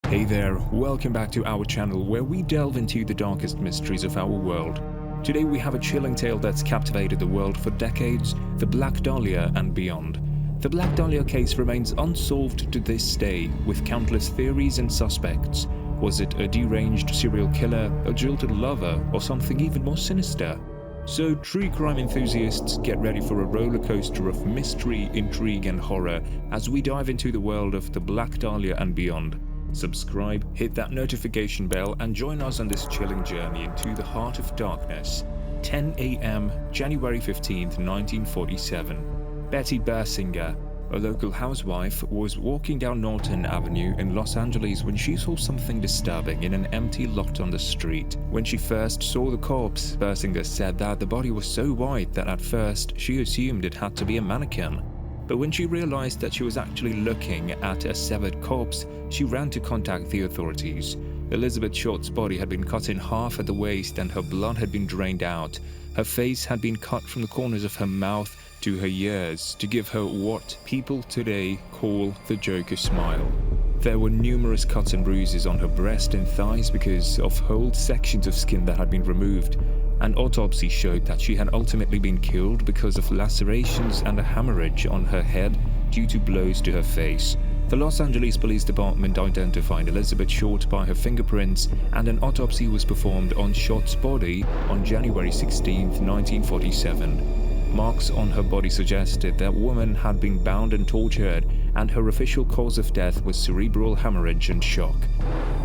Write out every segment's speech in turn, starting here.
Hey there, welcome back to our channel where we delve into the darkest mysteries of our world. Today we have a chilling tale that's captivated the world for decades, the Black Dahlia and beyond. The Black Dahlia case remains unsolved to this day, with countless theories and suspects. Was it a deranged serial killer, a jilted lover, or something even more sinister? So true crime enthusiasts, get ready for a roller coaster of mystery, intrigue and horror as we dive into the world of the Black Dahlia and beyond. Subscribe, hit that notification bell and join us on this chilling journey into the heart of darkness. 10 a.m. January 15th, 1947. Betty Bersinger, a local housewife, was walking down Norton Avenue in Los Angeles when she saw something disturbing in an empty lot on the street. When she first saw the corpse, Bersinger said that the body was so white that at first she assumed it had to be a mannequin. But when she realized that she was actually looking at a severed corpse, she ran to contact the authorities. Elizabeth Short's body had been cut in half at the waist and her blood had been drained out. Her face had been cut from the corners of her mouth to her ears to give her what people today call the Joker smile. There were numerous cuts and bruises on her breast and thighs because of whole sections of skin that had been removed. An autopsy showed that she had ultimately been killed because of lacerations and a hemorrhage on her head due to blows to her face. The Los Angeles Police Department identified Elizabeth Short by her fingerprints, and an autopsy was performed on Short's body on January 16, 1947. Marks on her body suggested that woman had been bound and tortured, and her official cause of death was cerebral hemorrhage and shock.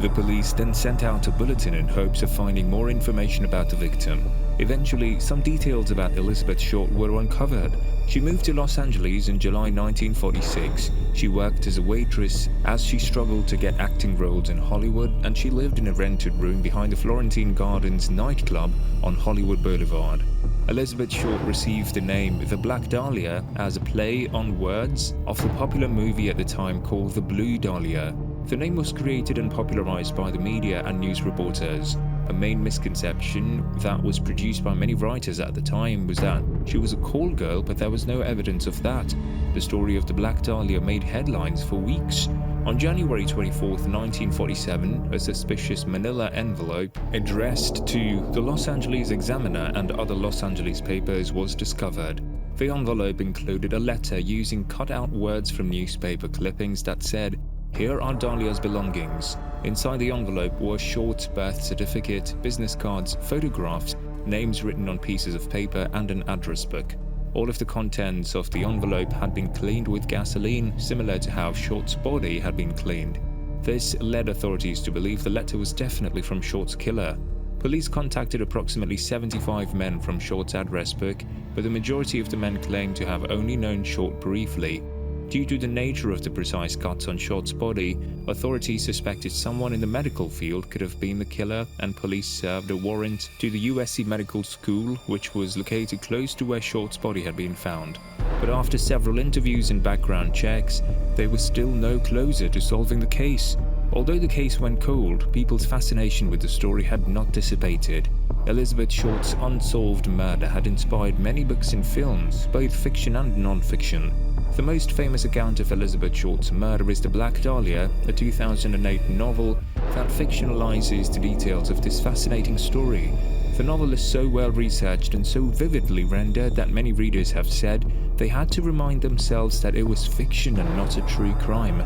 The police then sent out a bulletin in hopes of finding more information about the victim. Eventually, some details about Elizabeth Short were uncovered. She moved to Los Angeles in July 1946. She worked as a waitress as she struggled to get acting roles in Hollywood, and she lived in a rented room behind the Florentine Gardens nightclub on Hollywood Boulevard. Elizabeth Short received the name The Black Dahlia as a play on words of the popular movie at the time called The Blue Dahlia. The name was created and popularized by the media and news reporters. A main misconception that was produced by many writers at the time was that she was a call girl, but there was no evidence of that. The story of the Black Dahlia made headlines for weeks. On January 24, 1947, a suspicious manila envelope addressed to the Los Angeles Examiner and other Los Angeles papers was discovered. The envelope included a letter using cut-out words from newspaper clippings that said, "Here are Dahlia's belongings." Inside the envelope were Short's birth certificate, business cards, photographs, names written on pieces of paper, and an address book. All of the contents of the envelope had been cleaned with gasoline, similar to how Short's body had been cleaned. This led authorities to believe the letter was definitely from Short's killer. Police contacted approximately 75 men from Short's address book, but the majority of the men claimed to have only known Short briefly. Due to the nature of the precise cuts on Short's body, authorities suspected someone in the medical field could have been the killer, and police served a warrant to the USC Medical School, which was located close to where Short's body had been found. But after several interviews and background checks, they were still no closer to solving the case. Although the case went cold, people's fascination with the story had not dissipated. Elizabeth Short's unsolved murder had inspired many books and films, both fiction and non-fiction. The most famous account of Elizabeth Short's murder is The Black Dahlia, a 2008 novel that fictionalizes the details of this fascinating story. The novel is so well researched and so vividly rendered that many readers have said they had to remind themselves that it was fiction and not a true crime.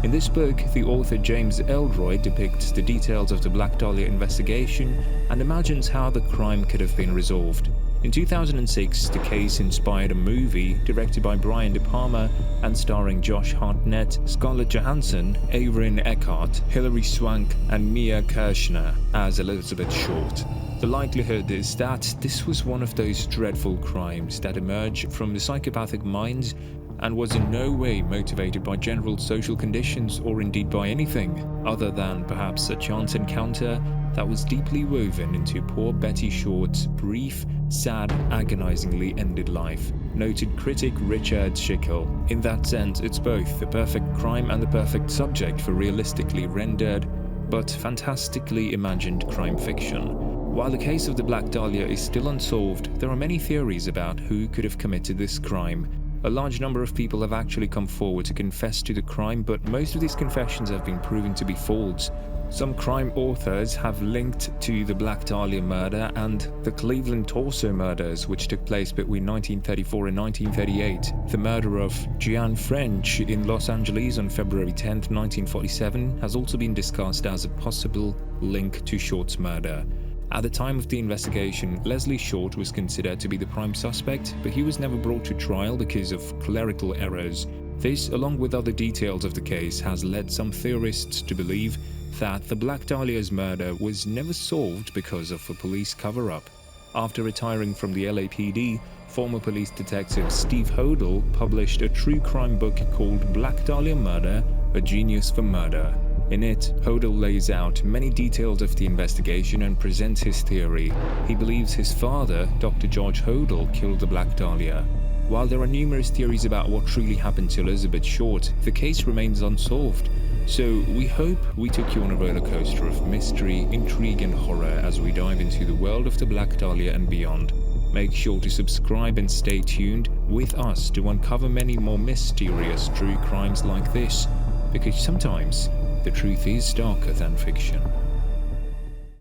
In this book, the author James Ellroy depicts the details of the Black Dahlia investigation and imagines how the crime could have been resolved. In 2006, the case inspired a movie directed by Brian De Palma and starring Josh Hartnett, Scarlett Johansson, Aaron Eckhart, Hilary Swank, and Mia Kirshner as Elizabeth Short. The likelihood is that this was one of those dreadful crimes that emerge from the psychopathic minds and was in no way motivated by general social conditions or indeed by anything other than perhaps a chance encounter that was deeply woven into poor Betty Short's brief, sad, agonizingly ended life, noted critic Richard Schickel. In that sense, it's both the perfect crime and the perfect subject for realistically rendered, but fantastically imagined crime fiction. While the case of the Black Dahlia is still unsolved, there are many theories about who could have committed this crime. A large number of people have actually come forward to confess to the crime, but most of these confessions have been proven to be false. Some crime authors have linked to the Black Dahlia murder and the Cleveland Torso murders, which took place between 1934 and 1938. The murder of Gian French in Los Angeles on February 10, 1947, has also been discussed as a possible link to Short's murder. At the time of the investigation, Leslie Short was considered to be the prime suspect, but he was never brought to trial because of clerical errors. This, along with other details of the case, has led some theorists to believe that the Black Dahlia's murder was never solved because of a police cover-up. After retiring from the LAPD, former police detective Steve Hodel published a true crime book called Black Dahlia Murder: A Genius for Murder. In it, Hodel lays out many details of the investigation and presents his theory. He believes his father, Dr. George Hodel, killed the Black Dahlia. While there are numerous theories about what truly happened to Elizabeth Short, the case remains unsolved. So we hope we took you on a roller coaster of mystery, intrigue and horror as we dive into the world of the Black Dahlia and beyond. Make sure to subscribe and stay tuned with us to uncover many more mysterious true crimes like this, because sometimes the truth is darker than fiction.